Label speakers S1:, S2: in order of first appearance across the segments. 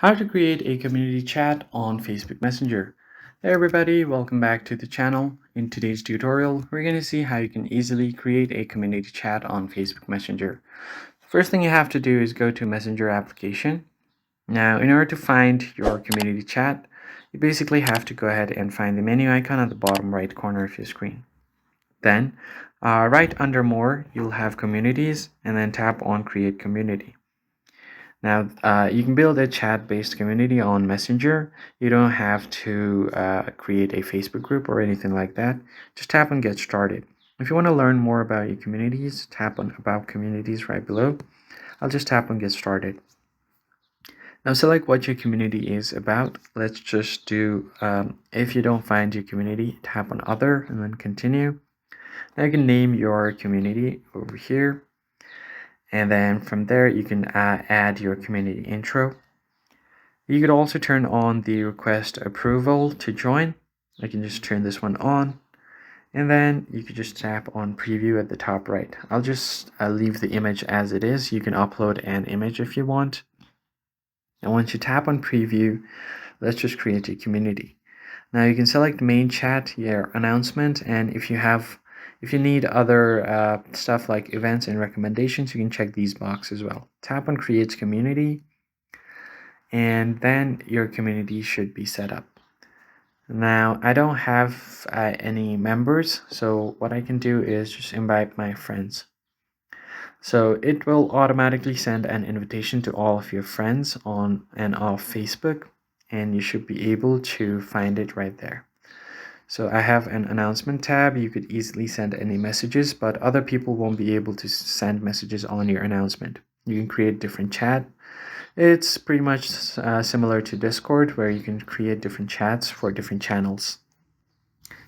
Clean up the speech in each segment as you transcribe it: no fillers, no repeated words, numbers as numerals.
S1: How to create a community chat on Facebook Messenger. Hey everybody, welcome back to the channel. In today's tutorial, we're going to see how you can easily create a community chat on Facebook Messenger. First thing you have to do is go to Messenger application. Now, in order to find your community chat, you basically have to go ahead and find the menu icon at the bottom right corner of your screen. Then, right under More, you'll have Communities, and then tap on Create Community. Now, you can build a chat-based community on Messenger. You don't have to create a Facebook group or anything like that. Just tap on Get Started. If you want to learn more about your communities, tap on About Communities right below. I'll just tap on Get Started. Now select what your community is about. Let's just do, if you don't find your community, tap on Other and then Continue. Now you can name your community over here. And then from there, you can add your community intro. You could also turn on the request approval to join. I can just turn this one on. And then you could just tap on preview at the top right. I'll just leave the image as it is. You can upload an image if you want. And once you tap on preview, let's just create a community. Now you can select main chat, your announcement, and if you need other stuff like events and recommendations, you can check these boxes as well. Tap on create community, and then your community should be set up. Now I don't have any members, so what I can do is just invite my friends. So it will automatically send an invitation to all of your friends on and off Facebook, and you should be able to find it right there. So I have an announcement tab. You could easily send any messages, but other people won't be able to send messages on your announcement. You can create different chat. It's pretty much similar to Discord, where you can create different chats for different channels.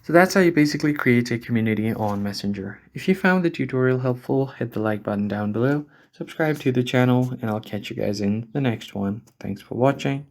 S1: So that's how you basically create a community on Messenger. If you found the tutorial helpful, hit the like button down below, subscribe to the channel, and I'll catch you guys in the next one. Thanks for watching.